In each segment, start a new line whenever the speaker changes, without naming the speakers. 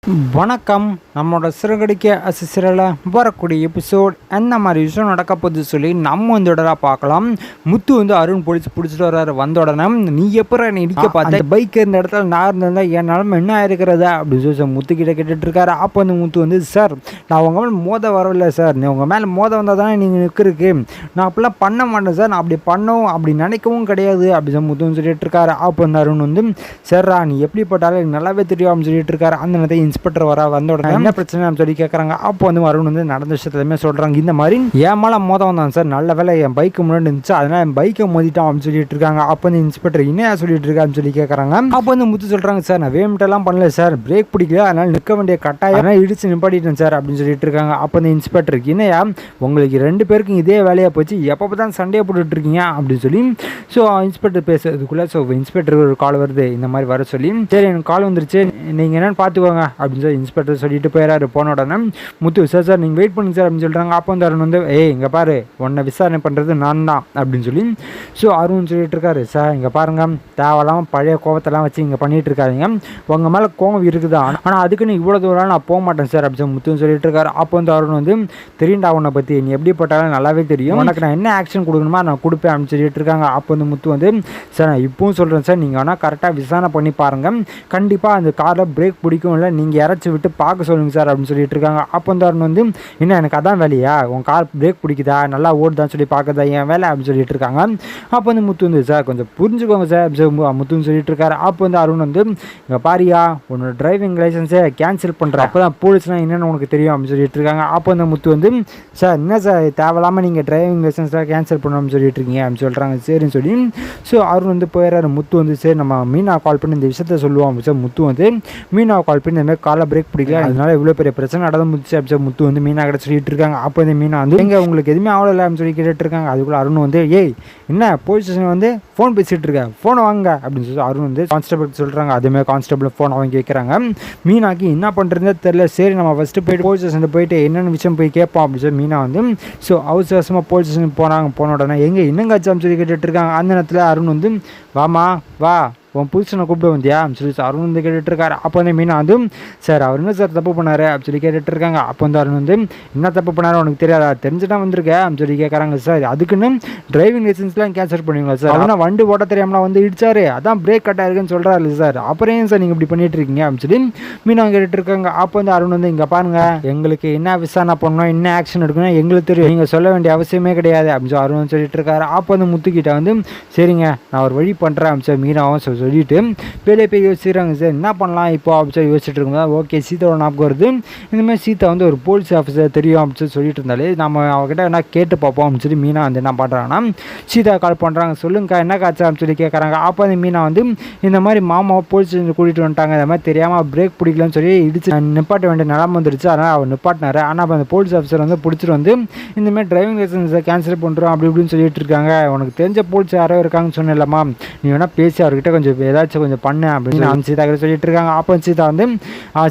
வணக்கம். நம்மளோட சிறகடிக்க அசிசிரல வரக்கூடிய எபிசோட் என்ன மாதிரி விஷயம் நடக்க போகுது சொல்லி நம்ம வந்து இடரா பார்க்கலாம். முத்து வந்து அருண் போலீஸ் பிடிச்சிட்டு வர்றாரு. வந்த உடனே நீ எப்போ நீ இடிக்க பார்த்த பைக் இருந்த இடத்துல நான் இருந்தேன் என் நிலமை என்ன இருக்கிறதா அப்படின்னு சொல்லி முத்து கிட்ட கேட்டுட்டு இருக்காரு. அப்போ வந்து முத்து வந்து சார் நான் உங்கள் மேலே மோத வரவில்லை சார், நீ உங்கள் மேலே மோத வந்தால் தானே நீங்கள் நிற்கிறதுக்கு, நான் அப்படிலாம் பண்ண மாட்டேன் சார், நான் அப்படி பண்ணவும் அப்படி நினைக்கவும் கிடையாது அப்படின்னு சொல்லி முத்துன்னு சொல்லிட்டு இருக்காரு. அப்போ வந்து அருண் வந்து சார்ரா நீ எப்படி போட்டாலும் எனக்கு நல்லாவே தெரியும் அப்படின்னு சொல்லிட்டு இருக்காரு. அந்த நேரத்தை இன்ஸ்பெக்டர் வந்த உடனே என்ன பிரச்சனை சொல்லி கேட்குறாங்க. அப்போ வந்து அருண் வந்து நடந்த விஷயத்துலையுமே சொல்கிறாங்க, இந்த மாதிரி என் மேலே மோதம் வந்தான் சார், நல்ல வேலை என் பைக்கு முன்னாடி இருந்துச்சு, அதனால் என் பைக்கை மோதிட்டான் அப்படின்னு சொல்லிட்டு இருக்காங்க. அப்போ வந்து இன்ஸ்பெக்டர் என்ன சொல்லிட்டு இருக்கான்னு சொல்லி கேட்குறாங்க. அப்போ வந்து முத்து சொல்கிறாங்க சார் நான் வேமிட்டெல்லாம் பண்ணல சார், பிரேக் பிடிக்கல, அதனால் நிற்க வேண்டிய கட்டாயம், அதனால் இடிச்சு நிப்பாட்டிட்டேன் சார் அப்படின்னு சொல்லிட்டு இருக்காங்க. அப்போ வந்து இன்ஸ்பெக்டருக்கு என்னையா உங்களுக்கு ரெண்டு பேருக்கும் இதே வேலையாக போச்சு, எப்போ தான் சண்டையை போட்டுட்டு இருக்கீங்க அப்படின்னு சொல்லி இன்ஸ்பெக்டர் பேசுறதுக்குள்ளே இன்ஸ்பெக்டர் ஒரு கால் வருது, இந்த மாதிரி வர சொல்லி சரி எனக்கு கால் வந்துருச்சு நீங்கள் என்னென்னு பார்த்துக்கோங்க அப்படின்னு சொல்லி இன்ஸ்பெக்டர் சொல்லிட்டு போயிடாரு. போன உடனே முத்து சார் நீங்கள் வெயிட் பண்ணுங்க சார் அப்படின்னு சொல்கிறாங்க. அப்போ வந்து அருண் வந்து இங்கே பாரு உன்னை விசாரணை பண்ணுறது நான் தான் அப்படின்னு சொல்லி அருண் சொல்லிட்டு இருக்காரு. சார் இங்கே பாருங்க தேவையில்லாமல் பழைய கோவத்தெல்லாம் வச்சு இங்கே பண்ணிட்டு இருக்காதிங்க, உங்கள் மேலே கோவம் இருக்குதா, ஆனால் அதுக்குன்னு இவ்வளோ தூரம் நான் போக மாட்டேன் சார் அப்படின்னு முத்துன்னு சொல்லிட்டு இருக்காரு. அப்போ வந்து அருண் வந்து தெரியுண்டா உன்னை பற்றி, நீ எப்படி போட்டாலும் நல்லாவே தெரியும், உனக்கு நான் என்ன ஆக்ஷன் கொடுக்கணுமா நான் கொடுப்பேன் அப்படின்னு சொல்லிட்டு இருக்காங்க. அப்போ வந்து முத்து வந்து சார் நான் இப்பவும் சொல்கிறேன் சார், நீங்கள் வேணால் கரெக்டாக விசாரணை பண்ணி பாருங்கள், கண்டிப்பாக அந்த காரில் பிரேக் பிடிக்கும் இல்லை, நீங்கள் இறச்சி விட்டு பார்க்க சொல்லுங்கள் சார் அப்படின்னு சொல்லிட்டு இருக்காங்க. அப்போ வந்து அருண் வந்து என்ன எனக்கு அதான் வேலையா, உன் கார் பிரேக் பிடிக்குதா நல்லா ஓடுதான்னு சொல்லி பார்க்குறதா என் வேலை அப்படின்னு சொல்லிட்டு இருக்காங்க. அப்போ வந்து முத்து வந்து சார் கொஞ்சம் புரிஞ்சுக்கோங்க சார் முத்துன்னு சொல்லிட்டு இருக்காரு. அப்போ வந்து அருண் வந்து இங்கே பாரியா உன்னோட டிரைவிங் லைசன்ஸை கேன்சல் பண்ணுறேன், அப்போ தான் போலீஸ்லாம் என்னென்னு உனக்கு தெரியும் அப்படின்னு சொல்லிட்டு இருக்காங்க. அப்போ வந்து முத்து வந்து சார் என்ன சார் தேவையில்லாமல் நீங்கள் டிரைவிங் லைசன்ஸாக கேன்சல் பண்ணணும்னு சொல்லிட்டு இருக்கீங்க அப்படின்னு சொல்கிறாங்க. சரின்னு சொல்லி அருண் வந்து போயிடுறாரு. முத்து வந்து சரி நம்ம மீனா கால் பண்ணி இந்த விஷயத்த சொல்லுவோம் சார். முத்து வந்து மீனா கால் பண்ணி இந்த மாதிரி காலை பிரேக் பிடிக்கல, அதனால இவ்வளோ பெரிய பிரச்சனை நடந்து முடிச்சு அப்படி முத்து வந்து மீனா கிட்ட சொல்லிட்டு இருக்காங்க. அப்போ வந்து மீனா வந்து எங்கே உங்களுக்கு எதுவுமே ஆகலை அப்படின்னு சொல்லி கேட்டுட்டு இருக்காங்க. அதுக்குள்ள அருண் வந்து என்ன போலீஸ் ஸ்டேஷன் வந்து ஃபோன் பேசிகிட்டு இருக்கேன், ஃபோனை வாங்க அப்படின்னு சொல்லி அருண் வந்து கான்ஸ்டபிள் சொல்கிறாங்க. அதேமாதிரி கான்ஸ்டபிள் ஃபோனை வாங்கி வைக்கிறாங்க. மீனாக்கு என்ன பண்ணுறதுனே தெரியல. சரி நம்ம ஃபஸ்ட்டு போயிட்டு போலீஸ் ஸ்டேஷன் போயிட்டு என்னென்ன விஷயம் போய் கேட்போம் அப்படின்னு சொல்லி மீனா வந்து அவசரமாக போலீஸ் ஸ்டேஷன் போனாங்க. போன உடனே என்னங்காச்சும் சொல்லி கேட்டுட்டு இருக்காங்க. அந்த நேரத்தில் அருண் வந்து வாமா வா உன் புதுசனை கூப்பிட்டு வந்தியா அப்படின்னு சொல்லி அருண் வந்து கேட்டுட்ருக்காரு. அப்போ வந்து மீனா வந்து சார் அவர் என்ன சார் தப்பு பண்ணார் அப்படின்னு சொல்லி கேட்டுட்ருக்காங்க. அப்போ வந்து அருண் வந்து என்ன தப்பு பண்ணாரு உனக்கு தெரியாதா, தெரிஞ்சுட்டா வந்திருக்கேன் அப்படின்னு சொல்லி கேட்குறாங்க. சார் அதுக்குன்னு டிரைவிங் லைசன்ஸ்லாம் கேன்சல் பண்ணுவீங்களா சார், அதனால் வண்டி ஓட்ட தெரியாமலாம் வந்து இடிச்சாரு, அதான் பிரேக் கட் ஆயிருக்குன்னு சொல்கிறாரு சார், அப்புறம் ஏன் சார் நீங்கள் இப்படி பண்ணிட்டு இருக்கீங்க அப்படின்னு சொல்லி மீனா கேட்டுட்ருக்காங்க. அப்போ வந்து அருண் வந்து இங்கே பாருங்க எங்களுக்கு என்ன விசாரணை பண்ணணும் என்ன ஆக்ஷன் எடுக்கணும் எங்களுக்கு தெரியும், நீங்கள் சொல்ல வேண்டிய அவசியமே கிடையாது அப்படின்னு சொல்லி அருண் சொல்லிட்டு இருக்காரு. அப்போ வந்து முத்துக்கிட்ட வந்து சரிங்க நான் ஒரு வழி பண்ணுறேன் அப்படின்னு சொல்லி மீனாவும் சொல்லிட்டு வெளியே போய் யோசிச்சுறாங்க. சார் என்ன பண்ணலாம் இப்போ அப்படின்னு சொல்லி யோசிச்சுட்டு இருக்கும்போது ஓகே சீதாவோட ஞாபகம் வருது. இந்தமாதிரி சீதா வந்து ஒரு போலீஸ் ஆஃபீஸர் தெரியும் அப்படின்னு சொல்லி சொல்லிட்டு இருந்தாலே நம்ம அவங்ககிட்ட என்ன கேட்டு பார்ப்போம் அப்படின்னு சொல்லி மீனா வந்து என்ன பண்ணுறாங்கன்னா சீதா கால் பண்ணுறாங்க. சொல்லுங்கக்கா என்ன காய்ச்சா அப்படின்னு சொல்லி கேட்குறாங்க. அப்போ வந்து மீனா வந்து இந்த மாதிரி மாமாவை போலீஸ் ஸ்டேஷன் கூட்டிகிட்டு வந்துட்டாங்க, இந்த மாதிரி தெரியாமல் பிரேக் பிடிக்கலன்னு சொல்லி இடிச்சு நிப்பாட்ட வேண்டிய நிலம வந்துருச்சு, அதனால் அவர் நிப்பாட்டினாரு. ஆனால் அப்போ அந்த போலீஸ் ஆஃபீஸர் வந்து பிடிச்சிட்டு வந்து இந்தமாதிரி டிரைவிங் லைசன்ஸை கேன்சல் பண்ணுறோம் அப்படி இப்படின்னு சொல்லிட்டு இருக்காங்க, உனக்கு தெரிஞ்ச போலீஸ் யாரோ இருக்காங்கன்னு சொன்னேன்லம்மா, நீ வேணால் பேசி அவர்கிட்ட கொஞ்சம் ஏதாச்சும் கொஞ்சம் பண்ணேன் அப்படின்னு அந்த சீதா கிட்ட சொல்லிட்டு இருக்காங்க. அப்போ சீதா வந்து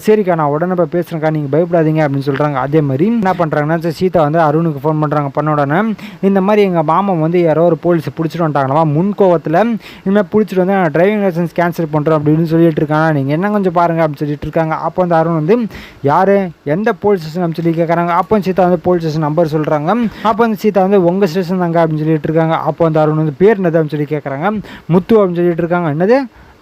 சரிக்கா நான் உடனே போய் பேசுகிறேன்க்கா நீங்கள் பயப்படாதீங்க அப்படின்னு சொல்கிறாங்க. அதே மாதிரி என்ன பண்ணுறாங்கன்னா சீதா வந்து அருணுக்கு ஃபோன் பண்ணுறாங்க. பண்ண உடனே இந்த மாதிரி எங்கள் மாமா வந்து யாரோ ஒரு போலீஸ் பிடிச்சிட்டு வந்துட்டாங்களா முன்கோவத்தில், இனிமேல் பிடிச்சிட்டு வந்து நான் டிரைவிங் லைசன்ஸ் கேன்சல் பண்ணுறோம் அப்படின்னு சொல்லிட்டு இருக்காங்க, நீங்கள் என்ன கொஞ்சம் பாருங்கள் அப்படின்னு சொல்லிட்டு இருக்காங்க. அப்போ வந்து அருண் வந்து யார் எந்த போலீஸ் ஸ்டேஷன் அப்படின்னு சொல்லி கேட்குறாங்க. அப்போ சீதா வந்து போலீஸ் ஸ்டேஷன் நம்பர் சொல்கிறாங்க. அப்போ வந்து சீதா வந்து உங்கள் ஸ்டேஷன் தாங்க அப்படின்னு சொல்லிட்டு இருக்காங்க. அப்போ வந்து அருண் வந்து பேர் என்னது அப்படின்னு சொல்லி கேட்குறாங்க. முத்து அப்படின்னு சொல்லிட்டு இருக்காங்க. என்னது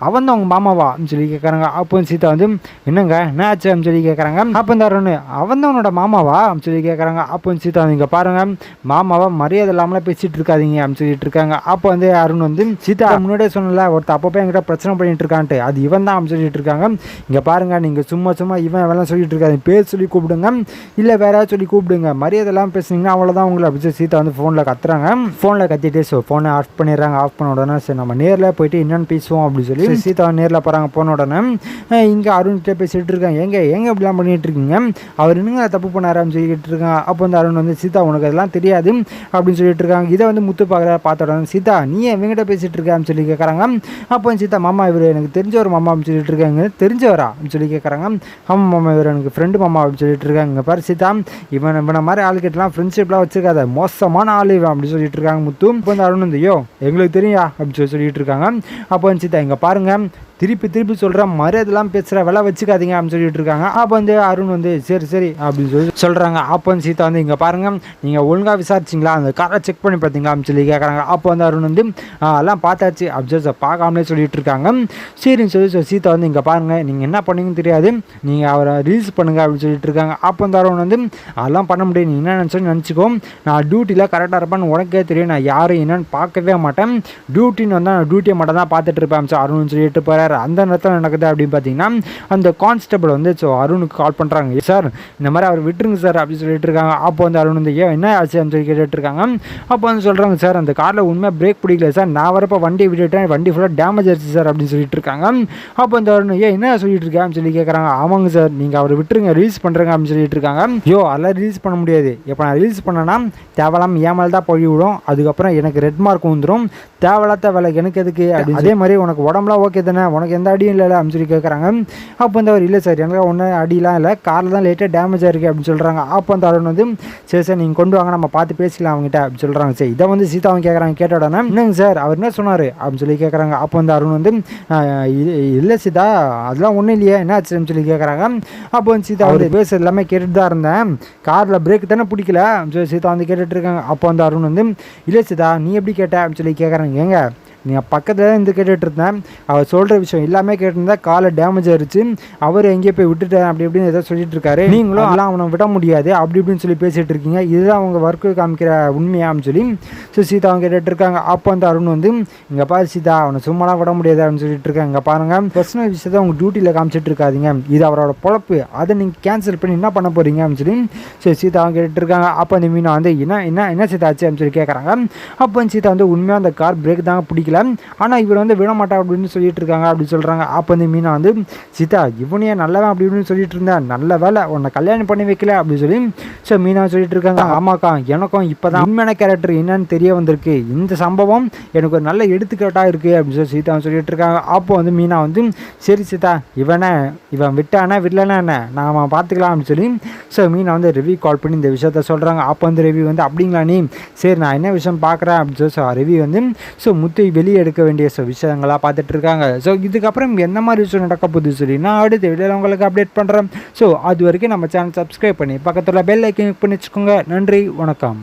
அவன் தான் அவங்க மாமாவா அப்படின்னு சொல்லி கேட்குறாங்க. அப்போ சீதா வந்து என்னங்க என்ன ஆச்சு அப்படின்னு சொல்லி கேட்குறாங்க. அப்போ இந்த அருண் அவன் தான் உன்னோட மாமாவா அப்படின்னு சொல்லி கேட்குறாங்க. அப்போ சீதா வந்து இங்கே பாருங்கள் மாமாவா மரியாதை இல்லாமலாம் பேசிகிட்டு இருக்காதீங்க அப்படின்னு சொல்லிட்டு இருக்காங்க. அப்போ வந்து அருண் வந்து சீதா முன்னாடியே சொன்னல ஒருத்தர் அப்பப்போ என்கிட்ட பிரச்சனை பண்ணிட்டு இருக்கான்ட்டு அது இவன் தான் அப்படின்னு சொல்லிட்டு இருக்காங்க. இங்கே பாருங்கள் நீங்கள் சும்மா இவன் வேலை சொல்லிட்டு இருக்காது, பேர் சொல்லி கூப்பிடுங்க இல்லை வேற ஏதாவது சொல்லி கூப்பிடுங்க, மரியாதை இல்லாமல் பேசுனீங்கன்னா அவ்வளோதான் உங்களை அப்படின்னு சொல்லி சீதா வந்து ஃபோனில் கத்துறாங்க. ஃபோனில் கத்திட்டு ஃபோனை ஆஃப் பண்ணிடுறாங்க. ஆஃப் பண்ண உடனே சரி நம்ம நேரில் போயிட்டு என்னென்னு பேசுவோம் அப்படின்னு சொல்லி சீதா நேரில் போகிறாங்க. போன உடனே இங்கே அருண்கிட்ட பேசிகிட்டு இருக்காங்க. எங்கே இப்படிலாம் பண்ணிகிட்டு இருக்கீங்க, அவர் இன்னுங்க தப்பு பண்ணாரான்னு சொல்லிட்டு இருக்காங்க. அப்போ வந்து அருண் வந்து சீதா உனக்கு அதெல்லாம் தெரியாது அப்படின்னு சொல்லிட்டு இருக்காங்க. இதை வந்து முத்து பார்த்த உடனே சீதா நீ எவங்கிட்ட பேசிகிட்டு இருக்கான்னு சொல்லி கேட்குறாங்க. அப்போ சீதா மாமா இவர் எனக்கு தெரிஞ்ச ஒரு மாமா அப்படின்னு சொல்லிட்டு இருக்காங்க. தெரிஞ்சவரா அப்படின்னு சொல்லி கேட்குறாங்க. ஆமாம் மாமா இவர் எனக்கு ஃப்ரெண்டு மாமா அப்படின்னு சொல்லிட்டு இருக்காங்க. பாரு சீதா இவனை மாதிரி ஆளுக்கிட்டலாம் ஃப்ரெண்ட்ஷிப்லாம் வச்சுருக்காத, மோசமான ஆள் இவன் அப்படின்னு சொல்லிட்டு இருக்காங்க முத்து. இப்போ வந்து அருண் வந்து எங்களுக்கு தெரியா அப்படின்னு சொல்லிட்டு இருக்காங்க. அப்போ சீதா இங்கே பாருங்கள் திருப்பி திருப்பி சொல்கிறேன், மரியாதைலாம் பேசுகிற வேலை வச்சுக்காதீங்க அப்படின்னு சொல்லிட்டு இருக்காங்க. அப்போ வந்து அருண் வந்து சரி சரி அப்படின்னு சொல்லி சொல்கிறாங்க. அப்போ வந்து சீதா வந்து இங்கே பாருங்கள், நீங்கள் ஒழுங்காக விசாரிச்சிங்களா, அந்த காரை செக் பண்ணி பார்த்தீங்களா அப்படின்னு சொல்லி கேட்குறாங்க. அப்போ வந்து அருண் வந்து எல்லாம் பார்த்தாச்சு அப்படின்னு பார்க்காமலே சொல்லிட்டு இருக்காங்க. சரின்னு சொல்லி சீதா வந்து இங்கே பாருங்கள், நீங்கள் என்ன பண்ணீங்கன்னு தெரியாது, நீங்கள் அவரை ரிலீஸ் பண்ணுங்க அப்படின்னு சொல்லிட்டு இருக்காங்க. அப்போ வந்து அருண் வந்து அதெல்லாம் பண்ண முடியும், நீ என்ன நினச்சோ, நான் டியூட்டியில் கரெக்டாக இருப்பேன்னு உனக்கே தெரியும், நான் யாரும் என்னன்னு பார்க்கவே மாட்டேன், டியூட்டின்னு வந்தால் நான் டியூட்டியை மட்டும் தான் பார்த்துட்டு இருப்பேன் ஸோ அருண் சொல்லிட்டு போகிறார். அந்த நேரத்தில் நடக்குது அப்படின்னு பார்த்தீங்கன்னா அந்த கான்ஸ்டபிள் வந்து ஸோ அருணுக்கு கால் பண்ணுறாங்க. சார் இந்த மாதிரி அவர் விட்டுருங்க சார் அப்படின்னு சொல்லிட்டு இருக்காங்க. அப்போ வந்து அருண் வந்து ஏன் என்ன ஆச்சு அப்படின்னு சொல்லி கேட்டுட்டு இருக்காங்க. அப்போ வந்து சொல்கிறாங்க, சார் அந்த காரில் உண்மையாக பிரேக் பிடிக்கல சார், நான் வரப்போ வண்டி விட்டுட்டேன், வண்டி ஃபுல்லாக டேமேஜ் ஆச்சு சார் அப்படின்னு சொல்லிட்டு இருக்காங்க. அப்போ அந்த அருண் என்ன சொல்லிட்டு இருக்கேன் அப்படின்னு சொல்லி கேட்குறாங்க. ஆமாங்க சார், நீங்கள் அவர் விட்டுருங்க, ரிலீஸ் பண்ணுறேங்க அப்படின்னு சொல்லிட்டு இருக்காங்க. அதெல்லாம் ரிலீஸ் பண்ண முடியாது, இப்போ நான் ரிலீஸ் பண்ணேன்னா தேவையில்லாம ஏமால் தான் போய் விடும், அதுக்கப்புறம் எனக்கு ரெட் மார்க் வந்துடும், தேவையில்லாத வேலை எனக்கு எதுக்கு அப்படின்னு. அதே மாதிரி உனக்கு உடம்புலாம் ஓகே தானே, உனக்கு எந்த அடியும் இல்லை அப்படின்னு சொல்லி கேட்குறாங்க. அப்போ வந்து அவர் இல்லை சார், எனக்கு ஒன்றும் அடியெலாம் இல்லை, காரில் தான் லேட்டாக டேமேஜ் ஆயிருக்கு அப்படின்னு சொல்கிறாங்க. அப்போ வந்து அருண் வந்து சரி சார் நீங்கள் கொண்டு வாங்க, நம்ம பார்த்து பேசிக்கலாம் அவங்ககிட்ட அப்படின்னு சொல்கிறாங்க. சரி இதை வந்து சீதாவும் கேட்குறாங்க. கேட்ட உடனே என்னங்க சார் அவர் என்ன சொன்னார் அப்படின்னு சொல்லி கேட்குறாங்க. அப்போ வந்து அருண் வந்து இல்லை சீதா அதெல்லாம் ஒன்றும் இல்லையா, என்ன ஆச்சுன்னு சொல்லி கேட்குறாங்க. அப்போ வந்து சீதா வந்து பேசுறது எல்லாமே கேட்டுட்டு தான் இருந்தேன், காரில் பிரேக் தானே பிடிக்கல அப்படின்னு சொல்லி சீதா வந்து கேட்டுட்டு இருக்காங்க. அப்போ வந்து அருண் வந்து இல்லை சீதா நீ எப்படி கேட்ட அப்படின்னு சொல்லி கேட்குறாங்க. ஏங்க நீங்கள் பக்கத்தில் தான் இருந்து கேட்டுட்டு இருந்தேன், அவர் சொல்கிற விஷயம் எல்லாமே கேட்டிருந்தா, காலை டேமேஜ் ஆயிடுச்சு, அவர் எங்கேயோ போய் விட்டுட்டேன் அப்படி இப்படின்னு ஏதோ சொல்லிட்டு இருக்காரு, நீங்களும் எல்லாம் அவனை விட முடியாது அப்படி இப்படின்னு சொல்லி பேசிகிட்டு இருக்கீங்க, இதுதான் அவங்க ஒர்க்கு காமிக்கிற உண்மையான்னு சொல்லி சீதா அவங்க கேட்டுட்டு இருக்காங்க. அப்போ வந்து அருண் வந்து இங்கே பாரு சீதா அவனை சும்மாலாம் விட முடியாது அப்படின்னு சொல்லிட்டு இருக்காங்க. இங்கே பாருங்கள் பர்சனல் விஷயத்தை அவங்க டியூட்டியில் காமிச்சிட்டு இருக்காதிங்க, இது அவரோட பொழப்பு, அதை நீங்கள் கேன்சல் பண்ணி என்ன பண்ண போகிறீங்க அப்படின்னு சொல்லி சீதா அவங்க கேட்டுட்டு இருக்காங்க. அப்போ அந்த மீனா வந்து என்ன சீதா ஆச்சு அப்படின்னு சொல்லி கேட்குறாங்க. அப்போ சீதா வந்து உண்மையாக அந்த கார் பிரேக் தாங்க பிடிக்கல, ஆனால் இவர் வந்து விட மாட்டா அப்படின்னு சொல்லிட்டு இருக்காங்க அப்படின்னு சொல்கிறாங்க. அப்போ வந்து மீனா வந்து சீதா இவனையே நல்லவன் அப்படி இப்படின்னு சொல்லிட்டு இருந்தேன், நல்ல வேலை உன்னை கல்யாணம் பண்ணி வைக்கல அப்படின்னு சொல்லி ஸோ மீனா சொல்லிட்டு இருக்காங்க. ஆமாக்கா எனக்கும் இப்போ தான் உண்மையான கேரக்டர் என்னன்னு தெரிய வந்திருக்கு, இந்த சம்பவம் எனக்கு ஒரு நல்ல எடுத்துக்காட்டாக இருக்குது அப்படின்னு சொல்லி சீதா சொல்லிட்டு இருக்காங்க. அப்போ வந்து மீனா வந்து சரி சீதா இவன் விட்டானா விடலன்னா என்ன நான் பார்த்துக்கலாம் அப்படின்னு சொல்லி ஸோ மீனா வந்து ரிவ்யூ கால் பண்ணி இந்த விஷயத்த சொல்கிறாங்க. அப்போ வந்து ரிவ்யூ வந்து அப்படிங்களா நீ சரி நான் என்ன விஷயம் பார்க்குறேன் அப்படின்னு சொல்லி ரிவ்யூ வந்து ஸோ முத்து வெளியே எடுக்க வேண்டிய விஷயங்களாக பார்த்துட்டு இருக்காங்க. ஸோ இதுக்கப்புறம் என்ன மாதிரி விஷயம் நடக்க போகுது சொல்லி நான் அடுத்த வீடியோவில் உங்களுக்கு அப்டேட் பண்ணுறேன். ஸோ அது வரைக்கும் நம்ம சேனல் சப்ஸ்கிரைப் பண்ணி பக்கத்தில் பெல் ஐக்கன் கிளிக் பண்ணி வச்சுக்கோங்க. நன்றி, வணக்கம்.